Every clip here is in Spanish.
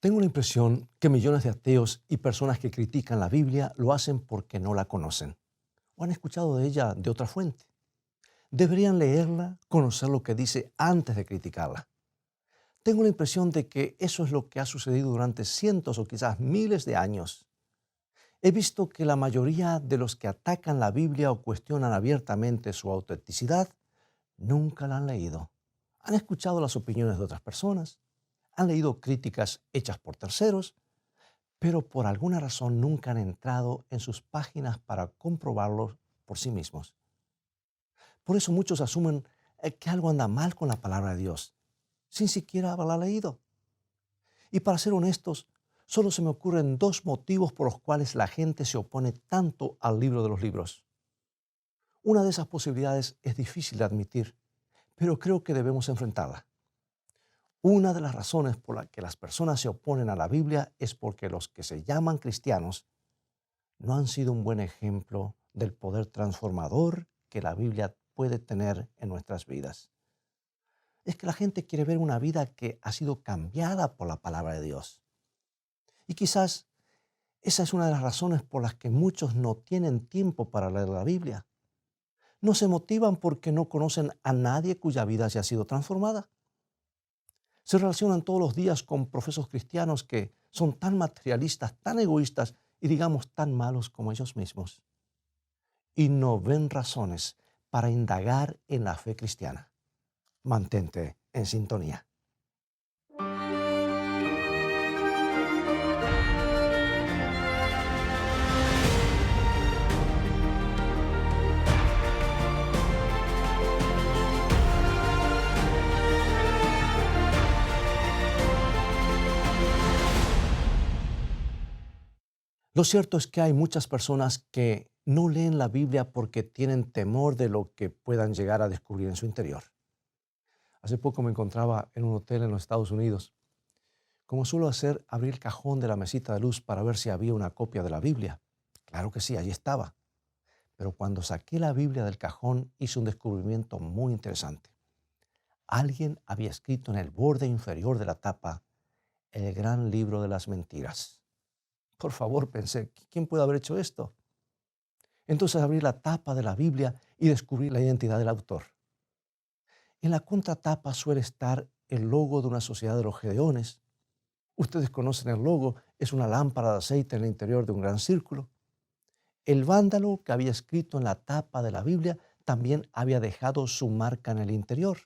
Tengo la impresión que millones de ateos y personas que critican la Biblia lo hacen porque no la conocen o han escuchado de ella de otra fuente. Deberían leerla, conocer lo que dice antes de criticarla. Tengo la impresión de que eso es lo que ha sucedido durante cientos o quizás miles de años. He visto que la mayoría de los que atacan la Biblia o cuestionan abiertamente su autenticidad nunca la han leído. Han escuchado las opiniones de otras personas, han leído críticas hechas por terceros, pero por alguna razón nunca han entrado en sus páginas para comprobarlo por sí mismos. Por eso muchos asumen que algo anda mal con la palabra de Dios, sin siquiera haberla leído. Y para ser honestos, solo se me ocurren dos motivos por los cuales la gente se opone tanto al libro de los libros. Una de esas posibilidades es difícil de admitir, pero creo que debemos enfrentarla. Una de las razones por las que las personas se oponen a la Biblia es porque los que se llaman cristianos no han sido un buen ejemplo del poder transformador que la Biblia puede tener en nuestras vidas. Es que la gente quiere ver una vida que ha sido cambiada por la palabra de Dios. Y quizás esa es una de las razones por las que muchos no tienen tiempo para leer la Biblia. No se motivan porque no conocen a nadie cuya vida haya sido transformada. Se relacionan todos los días con profesos cristianos que son tan materialistas, tan egoístas y digamos tan malos como ellos mismos. Y no ven razones para indagar en la fe cristiana. Mantente en sintonía. Lo cierto es que hay muchas personas que no leen la Biblia porque tienen temor de lo que puedan llegar a descubrir en su interior. Hace poco me encontraba en un hotel en los Estados Unidos. Como suelo hacer, abrí el cajón de la mesita de luz para ver si había una copia de la Biblia. Claro que sí, allí estaba. Pero cuando saqué la Biblia del cajón hice un descubrimiento muy interesante. Alguien había escrito en el borde inferior de la tapa el gran libro de las mentiras. Por favor, pensé, ¿quién puede haber hecho esto? Entonces abrí la tapa de la Biblia y descubrí la identidad del autor. En la contratapa suele estar el logo de una sociedad de los Gedeones. Ustedes conocen el logo, es una lámpara de aceite en el interior de un gran círculo. El vándalo que había escrito en la tapa de la Biblia también había dejado su marca en el interior.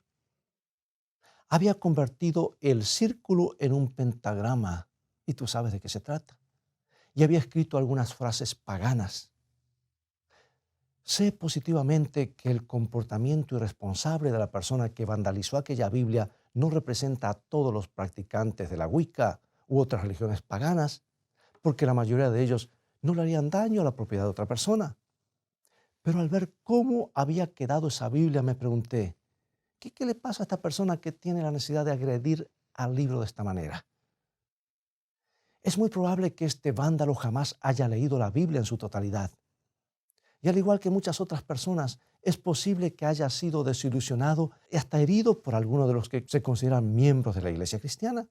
Había convertido el círculo en un pentagrama, y tú sabes de qué se trata. Y había escrito algunas frases paganas. Sé positivamente que el comportamiento irresponsable de la persona que vandalizó aquella Biblia no representa a todos los practicantes de la Wicca u otras religiones paganas, porque la mayoría de ellos no le harían daño a la propiedad de otra persona. Pero al ver cómo había quedado esa Biblia, me pregunté, ¿qué le pasa a esta persona que tiene la necesidad de agredir al libro de esta manera? Es muy probable que este vándalo jamás haya leído la Biblia en su totalidad. Y al igual que muchas otras personas, es posible que haya sido desilusionado y hasta herido por alguno de los que se consideran miembros de la iglesia cristiana.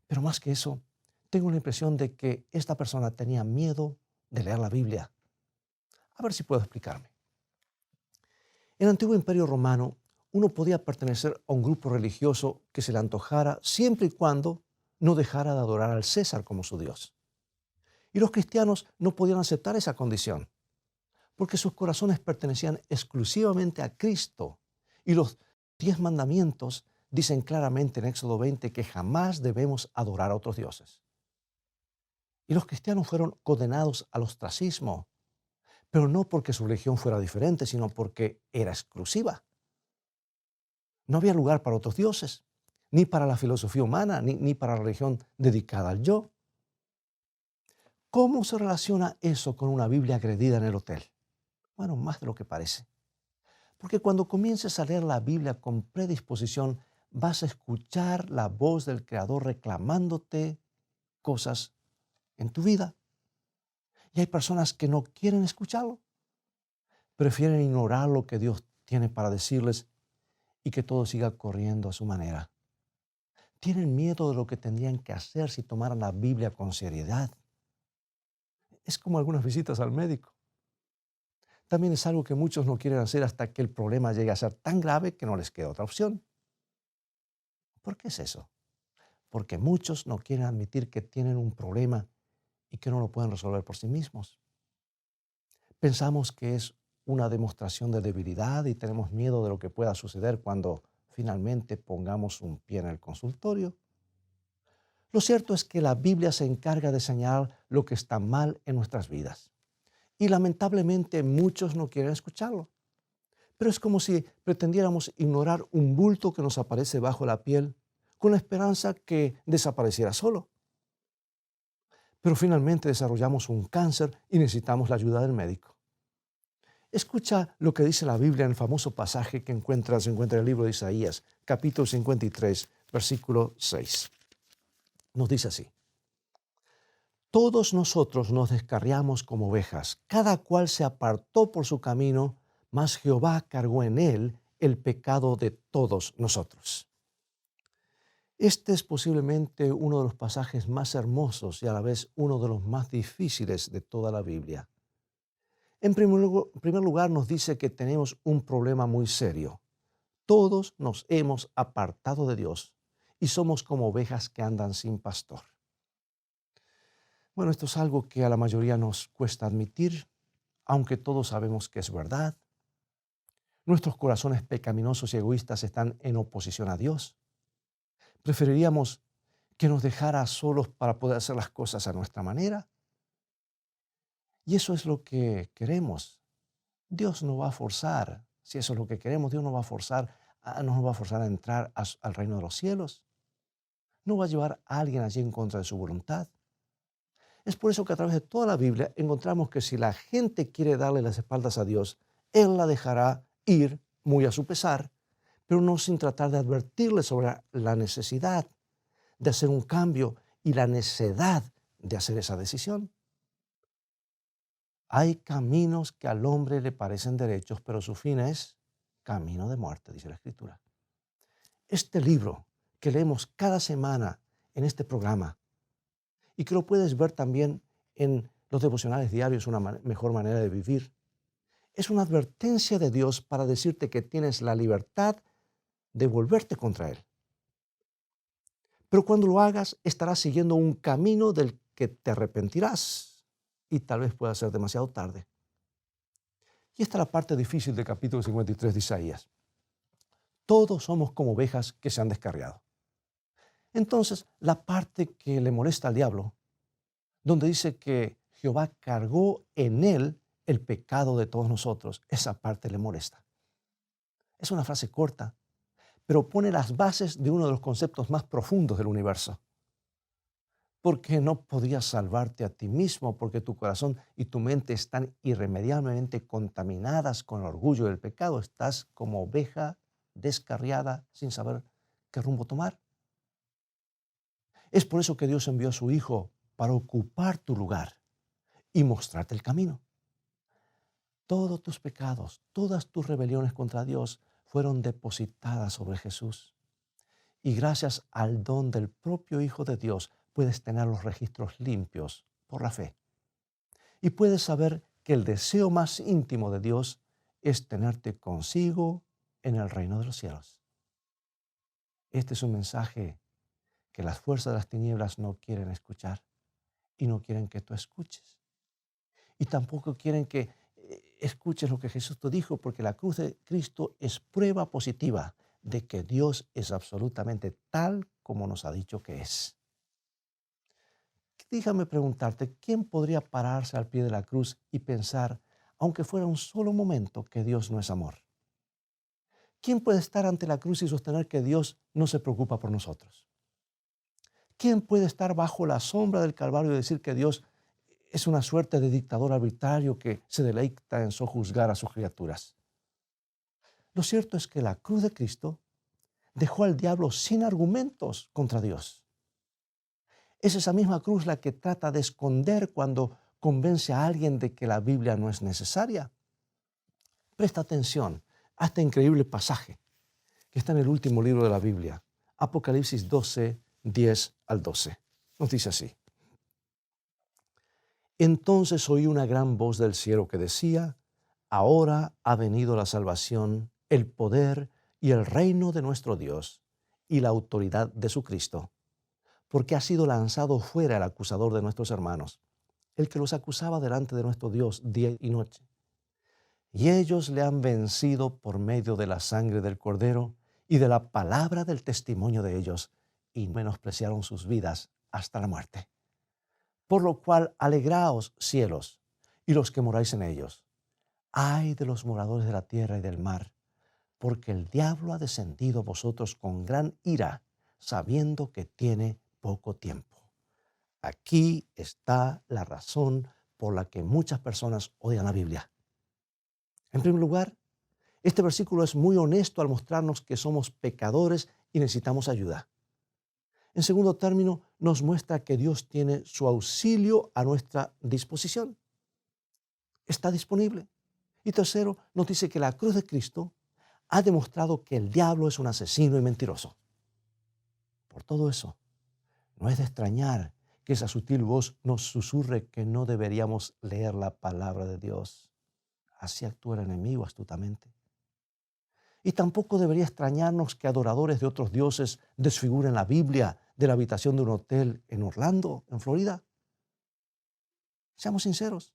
Pero más que eso, tengo la impresión de que esta persona tenía miedo de leer la Biblia. A ver si puedo explicarme. En el antiguo imperio romano, uno podía pertenecer a un grupo religioso que se le antojara siempre y cuando no dejara de adorar al César como su Dios. Y los cristianos no podían aceptar esa condición, porque sus corazones pertenecían exclusivamente a Cristo. Y los 10 mandamientos dicen claramente en Éxodo 20 que jamás debemos adorar a otros dioses. Y los cristianos fueron condenados al ostracismo, pero no porque su religión fuera diferente, sino porque era exclusiva. No había lugar para otros dioses, ni para la filosofía humana, ni para la religión dedicada al yo. ¿Cómo se relaciona eso con una Biblia agredida en el hotel? Bueno, más de lo que parece. Porque cuando comiences a leer la Biblia con predisposición, vas a escuchar la voz del Creador reclamándote cosas en tu vida. Y hay personas que no quieren escucharlo. Prefieren ignorar lo que Dios tiene para decirles y que todo siga corriendo a su manera. Tienen miedo de lo que tendrían que hacer si tomaran la Biblia con seriedad. Es como algunas visitas al médico. También es algo que muchos no quieren hacer hasta que el problema llegue a ser tan grave que no les queda otra opción. ¿Por qué es eso? Porque muchos no quieren admitir que tienen un problema y que no lo pueden resolver por sí mismos. Pensamos que es una demostración de debilidad y tenemos miedo de lo que pueda suceder cuando finalmente pongamos un pie en el consultorio. Lo cierto es que la Biblia se encarga de señalar lo que está mal en nuestras vidas. Y lamentablemente muchos no quieren escucharlo. Pero es como si pretendiéramos ignorar un bulto que nos aparece bajo la piel con la esperanza que desapareciera solo. Pero finalmente desarrollamos un cáncer y necesitamos la ayuda del médico. Escucha lo que dice la Biblia en el famoso pasaje que se encuentra en el libro de Isaías, capítulo 53, versículo 6. Nos dice así: todos nosotros nos descarriamos como ovejas, cada cual se apartó por su camino, mas Jehová cargó en él el pecado de todos nosotros. Este es posiblemente uno de los pasajes más hermosos y a la vez uno de los más difíciles de toda la Biblia. En primer lugar, nos dice que tenemos un problema muy serio. Todos nos hemos apartado de Dios y somos como ovejas que andan sin pastor. Bueno, esto es algo que a la mayoría nos cuesta admitir, aunque todos sabemos que es verdad. Nuestros corazones pecaminosos y egoístas están en oposición a Dios. Preferiríamos que nos dejara solos para poder hacer las cosas a nuestra manera. Y eso es lo que queremos. Dios no va a forzar, si eso es lo que queremos, Dios no nos va a forzar a entrar al reino de los cielos. No va a llevar a alguien allí en contra de su voluntad. Es por eso que a través de toda la Biblia encontramos que si la gente quiere darle las espaldas a Dios, Él la dejará ir muy a su pesar, pero no sin tratar de advertirle sobre la necesidad de hacer un cambio y la necedad de hacer esa decisión. Hay caminos que al hombre le parecen derechos, pero su fin es camino de muerte, dice la Escritura. Este libro que leemos cada semana en este programa y que lo puedes ver también en los devocionales diarios, una mejor manera de vivir, es una advertencia de Dios para decirte que tienes la libertad de volverte contra Él. Pero cuando lo hagas, estarás siguiendo un camino del que te arrepentirás y tal vez pueda ser demasiado tarde. Y esta es la parte difícil del capítulo 53 de Isaías. Todos somos como ovejas que se han descarriado. Entonces, la parte que le molesta al diablo, donde dice que Jehová cargó en él el pecado de todos nosotros, esa parte le molesta. Es una frase corta, pero pone las bases de uno de los conceptos más profundos del universo. Porque no podías salvarte a ti mismo, porque tu corazón y tu mente están irremediablemente contaminadas con el orgullo del pecado. Estás como oveja descarriada sin saber qué rumbo tomar. Es por eso que Dios envió a su Hijo para ocupar tu lugar y mostrarte el camino. Todos tus pecados, todas tus rebeliones contra Dios fueron depositadas sobre Jesús. Y gracias al don del propio Hijo de Dios puedes tener los registros limpios por la fe. Y puedes saber que el deseo más íntimo de Dios es tenerte consigo en el reino de los cielos. Este es un mensaje que las fuerzas de las tinieblas no quieren escuchar y no quieren que tú escuches. Y tampoco quieren que escuches lo que Jesús te dijo, porque la cruz de Cristo es prueba positiva de que Dios es absolutamente tal como nos ha dicho que es. Déjame preguntarte, ¿quién podría pararse al pie de la cruz y pensar, aunque fuera un solo momento, que Dios no es amor? ¿Quién puede estar ante la cruz y sostener que Dios no se preocupa por nosotros? ¿Quién puede estar bajo la sombra del Calvario y decir que Dios es una suerte de dictador arbitrario que se deleita en sojuzgar a sus criaturas? Lo cierto es que la cruz de Cristo dejó al diablo sin argumentos contra Dios. Es esa misma cruz la que trata de esconder cuando convence a alguien de que la Biblia no es necesaria. Presta atención a este increíble pasaje que está en el último libro de la Biblia, Apocalipsis 12, 10 al 12. Nos dice así. Entonces oí una gran voz del cielo que decía, ahora ha venido la salvación, el poder y el reino de nuestro Dios y la autoridad de su Cristo, porque ha sido lanzado fuera el acusador de nuestros hermanos, el que los acusaba delante de nuestro Dios día y noche. Y ellos le han vencido por medio de la sangre del Cordero y de la palabra del testimonio de ellos, y menospreciaron sus vidas hasta la muerte. Por lo cual, alegraos, cielos, y los que moráis en ellos. Ay de los moradores de la tierra y del mar, porque el diablo ha descendido a vosotros con gran ira, sabiendo que tiene poco tiempo. Aquí está la razón por la que muchas personas odian la Biblia. En primer lugar, este versículo es muy honesto al mostrarnos que somos pecadores y necesitamos ayuda. En segundo término, nos muestra que Dios tiene su auxilio a nuestra disposición. Está disponible. Y tercero, nos dice que la cruz de Cristo ha demostrado que el diablo es un asesino y mentiroso. Por todo eso, no es de extrañar que esa sutil voz nos susurre que no deberíamos leer la palabra de Dios. Así actúa el enemigo astutamente. Y tampoco debería extrañarnos que adoradores de otros dioses desfiguren la Biblia de la habitación de un hotel en Orlando, en Florida. Seamos sinceros.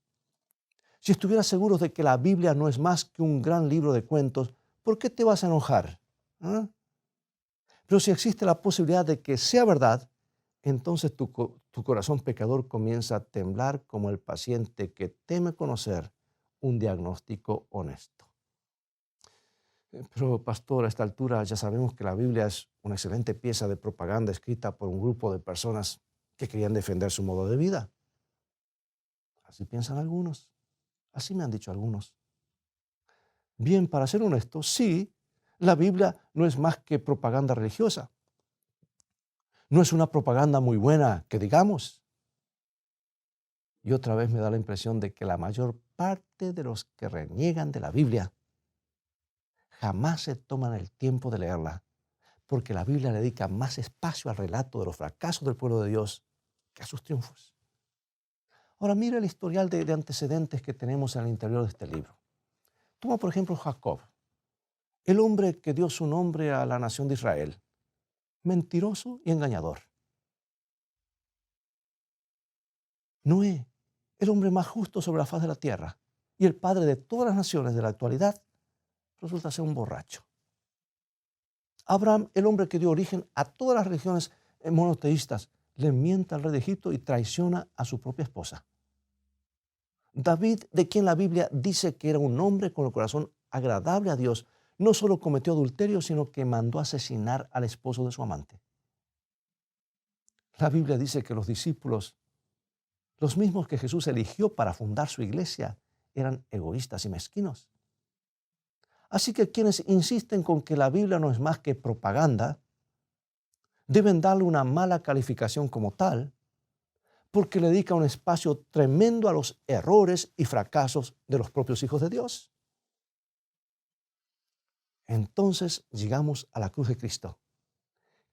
Si estuvieras seguro de que la Biblia no es más que un gran libro de cuentos, ¿por qué te vas a enojar? ¿Ah? Pero si existe la posibilidad de que sea verdad, entonces tu corazón pecador comienza a temblar como el paciente que teme conocer un diagnóstico honesto. Pero, pastor, a esta altura ya sabemos que la Biblia es una excelente pieza de propaganda escrita por un grupo de personas que querían defender su modo de vida. Así piensan algunos. Así me han dicho algunos. Bien, para ser honesto, sí, la Biblia no es más que propaganda religiosa. No es una propaganda muy buena, que digamos. Y otra vez me da la impresión de que la mayor parte de los que reniegan de la Biblia jamás se toman el tiempo de leerla, porque la Biblia le dedica más espacio al relato de los fracasos del pueblo de Dios que a sus triunfos. Ahora mira el historial de antecedentes que tenemos en el interior de este libro. Toma por ejemplo Jacob, el hombre que dio su nombre a la nación de Israel, mentiroso y engañador. Noé, el hombre más justo sobre la faz de la tierra y el padre de todas las naciones de la actualidad, resulta ser un borracho. Abraham, el hombre que dio origen a todas las religiones monoteístas, le miente al rey de Egipto y traiciona a su propia esposa. David, de quien la Biblia dice que era un hombre con el corazón agradable a Dios, no solo cometió adulterio, sino que mandó asesinar al esposo de su amante. La Biblia dice que los discípulos, los mismos que Jesús eligió para fundar su iglesia, eran egoístas y mezquinos. Así que quienes insisten con que la Biblia no es más que propaganda, deben darle una mala calificación como tal, porque le dedica un espacio tremendo a los errores y fracasos de los propios hijos de Dios. Entonces llegamos a la cruz de Cristo,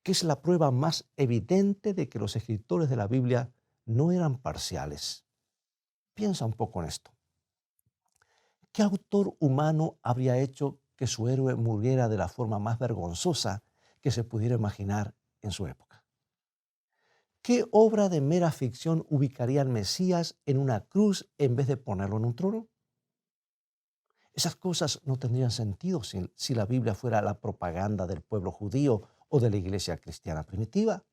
que es la prueba más evidente de que los escritores de la Biblia no eran parciales. Piensa un poco en esto. ¿Qué autor humano habría hecho que su héroe muriera de la forma más vergonzosa que se pudiera imaginar en su época? ¿Qué obra de mera ficción ubicaría al Mesías en una cruz en vez de ponerlo en un trono? Esas cosas no tendrían sentido si la Biblia fuera la propaganda del pueblo judío o de la iglesia cristiana primitiva.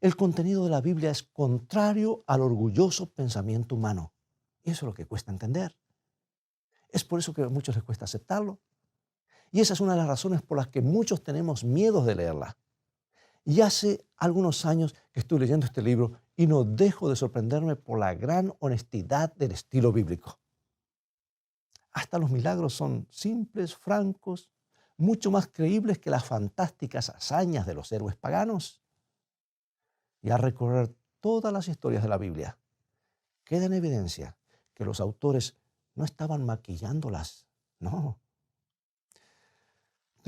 El contenido de la Biblia es contrario al orgulloso pensamiento humano. Y eso es lo que cuesta entender. Es por eso que a muchos les cuesta aceptarlo. Y esa es una de las razones por las que muchos tenemos miedo de leerla. Y hace algunos años que estoy leyendo este libro y no dejo de sorprenderme por la gran honestidad del estilo bíblico. Hasta los milagros son simples, francos, mucho más creíbles que las fantásticas hazañas de los héroes paganos. Y al recorrer todas las historias de la Biblia, queda en evidencia que los autores no estaban maquillándolas, no.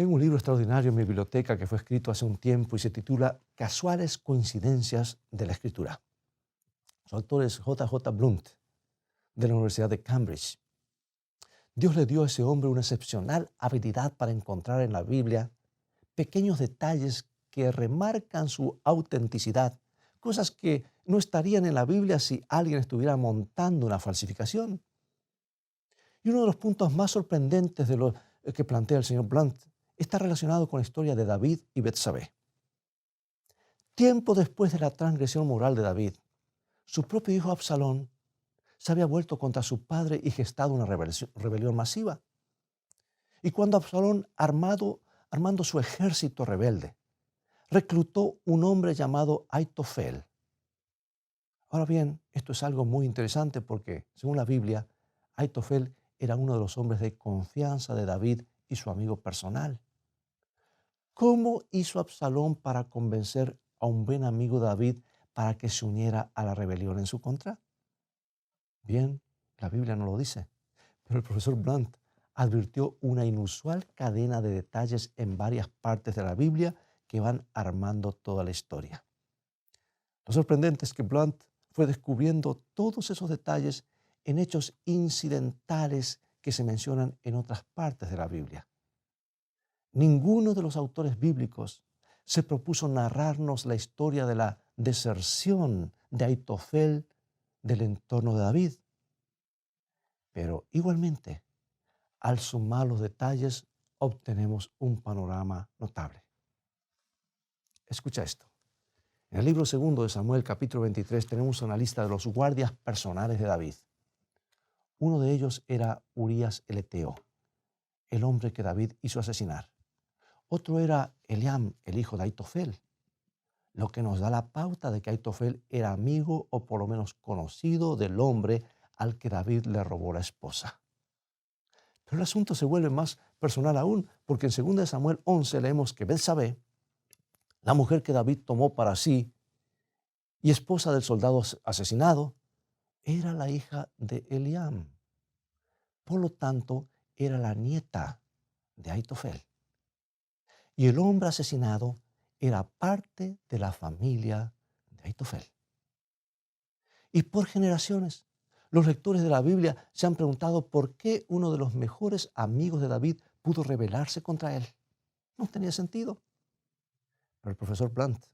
Tengo un libro extraordinario en mi biblioteca que fue escrito hace un tiempo y se titula Casuales coincidencias de la Escritura. Su autor es J. J. Blunt, de la Universidad de Cambridge. Dios le dio a ese hombre una excepcional habilidad para encontrar en la Biblia pequeños detalles que remarcan su autenticidad, cosas que no estarían en la Biblia si alguien estuviera montando una falsificación. Y uno de los puntos más sorprendentes de lo que plantea el señor Blunt está relacionado con la historia de David y Betsabé. Tiempo después de la transgresión moral de David, su propio hijo Absalón se había vuelto contra su padre y gestado una rebelión masiva. Y cuando Absalón, armando su ejército rebelde, reclutó un hombre llamado Aitofel. Ahora bien, esto es algo muy interesante porque, según la Biblia, Aitofel era uno de los hombres de confianza de David y su amigo personal. ¿Cómo hizo Absalón para convencer a un buen amigo de David para que se uniera a la rebelión en su contra? Bien, la Biblia no lo dice, pero el profesor Blunt advirtió una inusual cadena de detalles en varias partes de la Biblia que van armando toda la historia. Lo sorprendente es que Blunt fue descubriendo todos esos detalles en hechos incidentales que se mencionan en otras partes de la Biblia. Ninguno de los autores bíblicos se propuso narrarnos la historia de la deserción de Aitofel del entorno de David. Pero igualmente, al sumar los detalles, obtenemos un panorama notable. Escucha esto. En el libro 2 de Samuel, capítulo 23, tenemos una lista de los guardias personales de David. Uno de ellos era Urías el Eteo, el hombre que David hizo asesinar. Otro era Eliam, el hijo de Aitofel, lo que nos da la pauta de que Aitofel era amigo o por lo menos conocido del hombre al que David le robó la esposa. Pero el asunto se vuelve más personal aún, porque en 2 de Samuel 11 leemos que Betsabé, la mujer que David tomó para sí y esposa del soldado asesinado, era la hija de Eliam. Por lo tanto, era la nieta de Aitofel. Y el hombre asesinado era parte de la familia de Aitofel. Y por generaciones, los lectores de la Biblia se han preguntado por qué uno de los mejores amigos de David pudo rebelarse contra él. No tenía sentido. Pero el profesor Blunt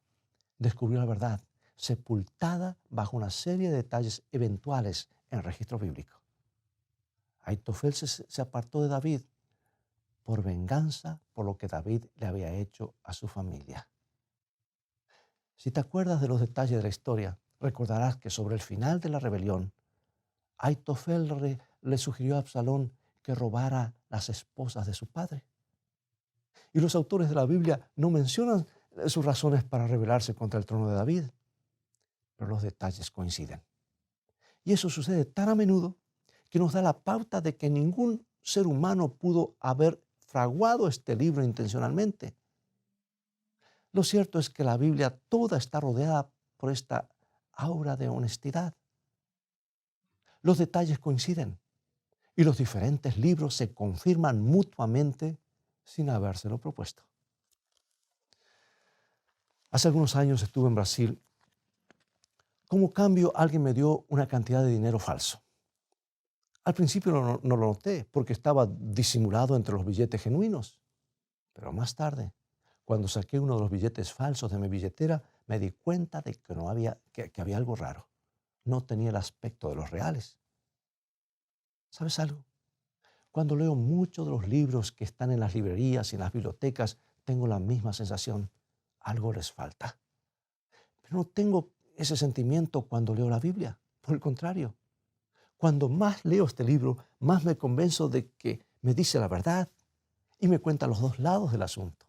descubrió la verdad, sepultada bajo una serie de detalles eventuales en el registro bíblico. Aitofel se apartó de David por venganza por lo que David le había hecho a su familia. Si te acuerdas de los detalles de la historia, recordarás que sobre el final de la rebelión, Aitofel le sugirió a Absalón que robara las esposas de su padre. Y los autores de la Biblia no mencionan sus razones para rebelarse contra el trono de David, pero los detalles coinciden. Y eso sucede tan a menudo que nos da la pauta de que ningún ser humano pudo haber fraguado este libro intencionalmente. Lo cierto es que la Biblia toda está rodeada por esta aura de honestidad. Los detalles coinciden y los diferentes libros se confirman mutuamente sin habérselo propuesto. Hace algunos años estuve en Brasil. Como cambio, alguien me dio una cantidad de dinero falso. Al principio no lo noté porque estaba disimulado entre los billetes genuinos. Pero más tarde, cuando saqué uno de los billetes falsos de mi billetera, me di cuenta de que había algo raro. No tenía el aspecto de los reales. ¿Sabes algo? Cuando leo muchos de los libros que están en las librerías y en las bibliotecas, tengo la misma sensación. Algo les falta. Pero no tengo ese sentimiento cuando leo la Biblia. Por el contrario, cuando más leo este libro, más me convenzo de que me dice la verdad y me cuenta los dos lados del asunto.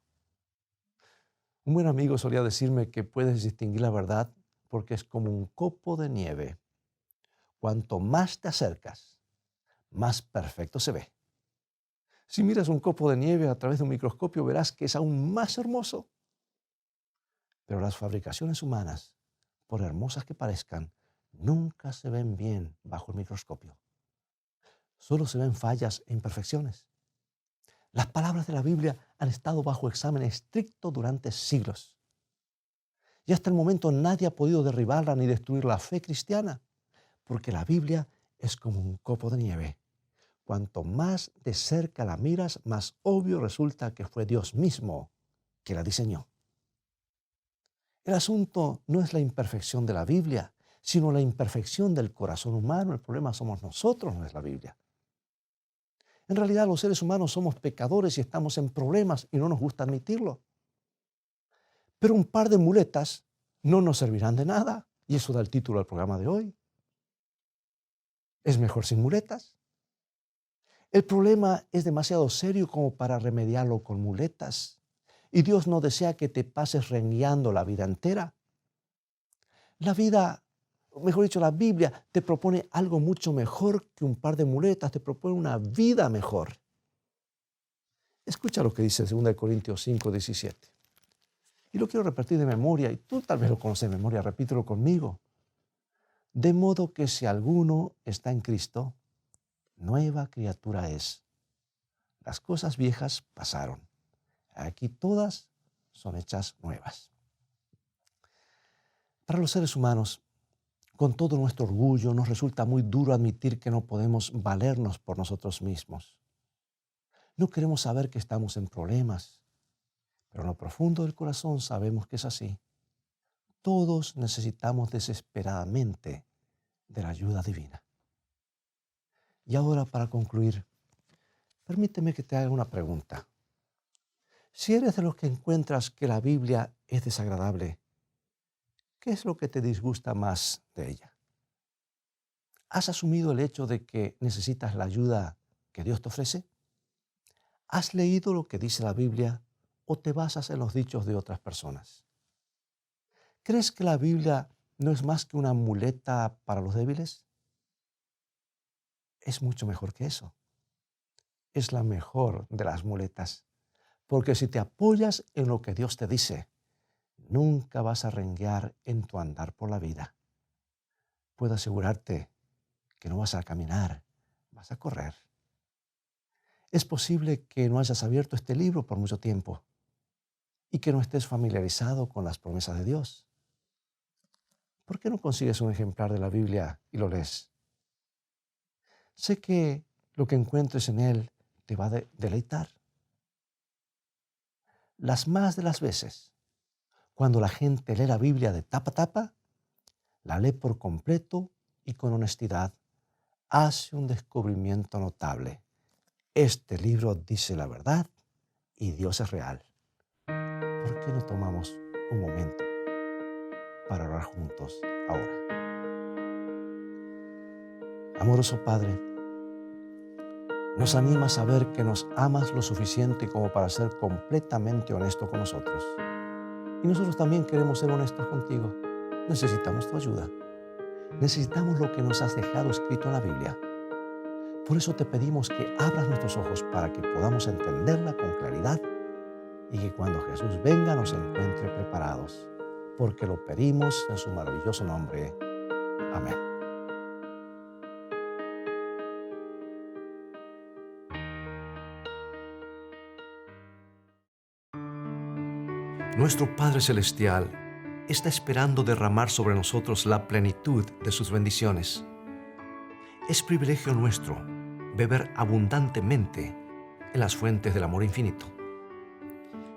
Un buen amigo solía decirme que puedes distinguir la verdad porque es como un copo de nieve. Cuanto más te acercas, más perfecto se ve. Si miras un copo de nieve a través de un microscopio, verás que es aún más hermoso. Pero las fabricaciones humanas, por hermosas que parezcan, nunca se ven bien bajo el microscopio. Solo se ven fallas e imperfecciones. Las palabras de la Biblia han estado bajo examen estricto durante siglos. Y hasta el momento nadie ha podido derribarla ni destruir la fe cristiana, porque la Biblia es como un copo de nieve. Cuanto más de cerca la miras, más obvio resulta que fue Dios mismo que la diseñó. El asunto no es la imperfección de la Biblia, sino la imperfección del corazón humano. El problema somos nosotros, no es la Biblia. En realidad los seres humanos somos pecadores y estamos en problemas y no nos gusta admitirlo. Pero un par de muletas no nos servirán de nada. Y eso da el título al programa de hoy. ¿Es mejor sin muletas? El problema es demasiado serio como para remediarlo con muletas. Y Dios no desea que te pases rengueando la vida entera. La Biblia te propone algo mucho mejor que un par de muletas, te propone una vida mejor. Escucha lo que dice 2 Corintios 5, 17. Y lo quiero repetir de memoria, y tú tal vez lo conoces de memoria, repítelo conmigo. De modo que si alguno está en Cristo, nueva criatura es. Las cosas viejas pasaron. Aquí todas son hechas nuevas. Para los seres humanos, con todo nuestro orgullo, nos resulta muy duro admitir que no podemos valernos por nosotros mismos. No queremos saber que estamos en problemas, pero en lo profundo del corazón sabemos que es así. Todos necesitamos desesperadamente de la ayuda divina. Y ahora, para concluir, permíteme que te haga una pregunta. Si eres de los que encuentras que la Biblia es desagradable, ¿qué es lo que te disgusta más de ella? ¿Has asumido el hecho de que necesitas la ayuda que Dios te ofrece? ¿Has leído lo que dice la Biblia o te basas en los dichos de otras personas? ¿Crees que la Biblia no es más que una muleta para los débiles? Es mucho mejor que eso. Es la mejor de las muletas, porque si te apoyas en lo que Dios te dice, nunca vas a renguear en tu andar por la vida. Puedo asegurarte que no vas a caminar, vas a correr. Es posible que no hayas abierto este libro por mucho tiempo y que no estés familiarizado con las promesas de Dios. ¿Por qué no consigues un ejemplar de la Biblia y lo lees? Sé que lo que encuentres en él te va a deleitar. Las más de las veces, cuando la gente lee la Biblia de tapa a tapa, la lee por completo y con honestidad, hace un descubrimiento notable. Este libro dice la verdad y Dios es real. ¿Por qué no tomamos un momento para orar juntos ahora? Amoroso Padre, nos anima a saber que nos amas lo suficiente como para ser completamente honesto con nosotros. Y nosotros también queremos ser honestos contigo. Necesitamos tu ayuda. Necesitamos lo que nos has dejado escrito en la Biblia. Por eso te pedimos que abras nuestros ojos para que podamos entenderla con claridad y que cuando Jesús venga nos encuentre preparados, porque lo pedimos en su maravilloso nombre. Amén. Nuestro Padre Celestial está esperando derramar sobre nosotros la plenitud de sus bendiciones. Es privilegio nuestro beber abundantemente en las fuentes del amor infinito.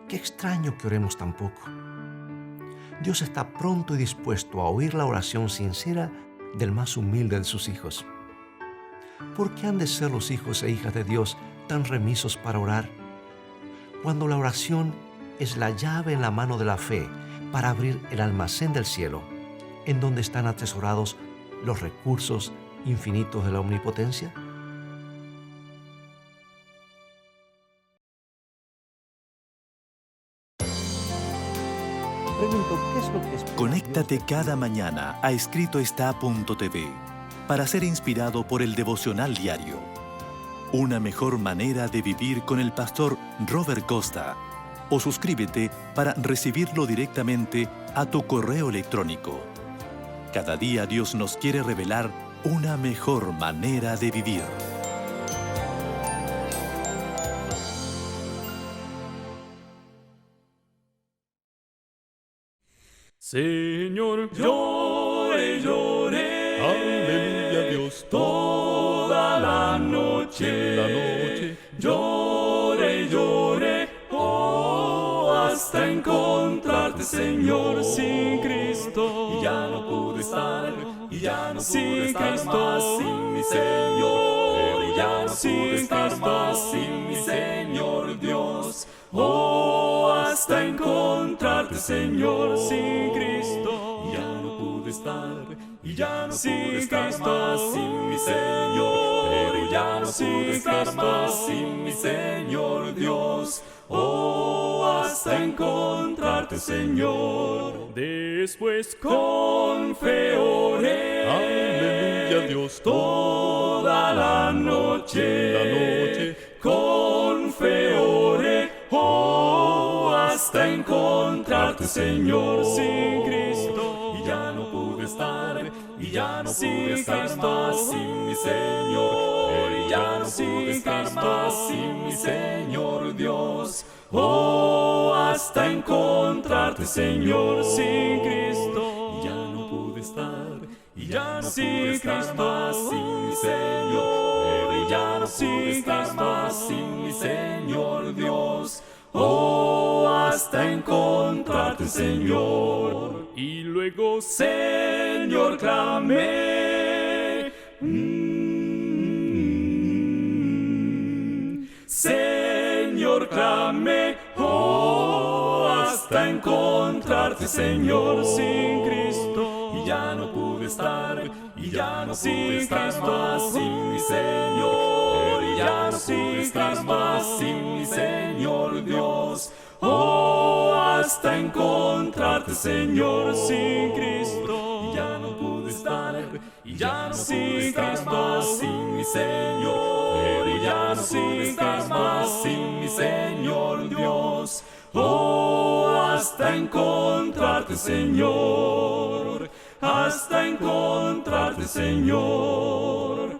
Qué extraño que oremos tan poco. Dios está pronto y dispuesto a oír la oración sincera del más humilde de sus hijos. ¿Por qué han de ser los hijos e hijas de Dios tan remisos para orar? Cuando la oración es la llave en la mano de la fe para abrir el almacén del cielo, en donde están atesorados los recursos infinitos de la omnipotencia. Pregunto, ¿qué es lo que espera Conéctate Dios? cada mañana a escritoestá.tv para ser inspirado por el devocional diario. Una mejor manera de vivir con el pastor Robert Costa. O suscríbete para recibirlo directamente a tu correo electrónico. Cada día Dios nos quiere revelar una mejor manera de vivir. Señor, lloré, lloré. Aleluya, Dios. Toda la noche. Lloré, lloré. Oh, hasta encontrarte, Señor, sin Cristo. Y ya no pude estar, y ya no Sin pude estar Cristo. más sin mi Señor. Y ya no Sin pude estar Cristo. más sin mi Señor Dios. Oh, hasta encontrarte, Señor, sin Cristo. Y ya no pude estar, y ya no Sin pude estar Cristo. más sin mi Señor. Pero ya no Sin pude estar Cristo. más sin mi Señor Dios. Oh, hasta encontrarte, Señor. Después con fe oré. Aleluya, Dios. Toda la noche. Con fe oré. Oh, hasta encontrarte, Señor, sin Cristo. Y ya no pude estar, y ya no Sin pude estar Cristo. más sin mi Señor. Y ya no Sin pude estar Cristo. más sin mi Señor Dios. Oh, hasta encontrarte, Señor. Sin Cristo. Y ya no pude estar, y ya no Sin pude estar Cristo. más sin mi Señor. Y ya no Sin pude estar Cristo. más sin mi Señor Dios. Oh, hasta encontrarte, Señor. Y luego, Señor, clamé. Señor, clamé. Oh, hasta encontrarte, Señor, sin Cristo. Y ya no pude estar, y ya no Sin pude estar Cristo. más sin mi Señor. Y ya no Sin pude estar Cristo. más sin mi Señor Dios. Oh, hasta encontrarte, Señor. Sin Cristo. Y ya no pude estar, y ya no Sin pude estar Cristo. más sin mi Señor. Y ya no Sin pude estar Cristo. más sin mi Señor Dios. Oh, hasta encontrarte, Señor. Hasta encontrarte, Señor.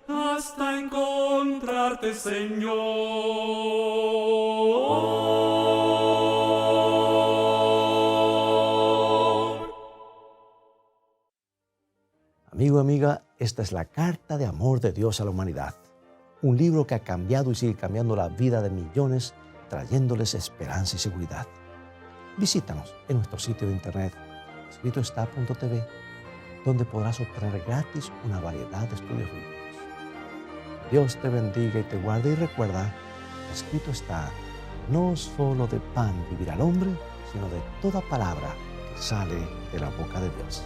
Hasta encontrarte, Señor. Amigo, amiga, esta es la carta de amor de Dios a la humanidad. Un libro que ha cambiado y sigue cambiando la vida de millones, trayéndoles esperanza y seguridad. Visítanos en nuestro sitio de internet, escritoestá.tv, donde podrás obtener gratis una variedad de estudios bíblicos. Dios te bendiga y te guarde, y recuerda, escrito está, no solo de pan vivirá el hombre, sino de toda palabra que sale de la boca de Dios.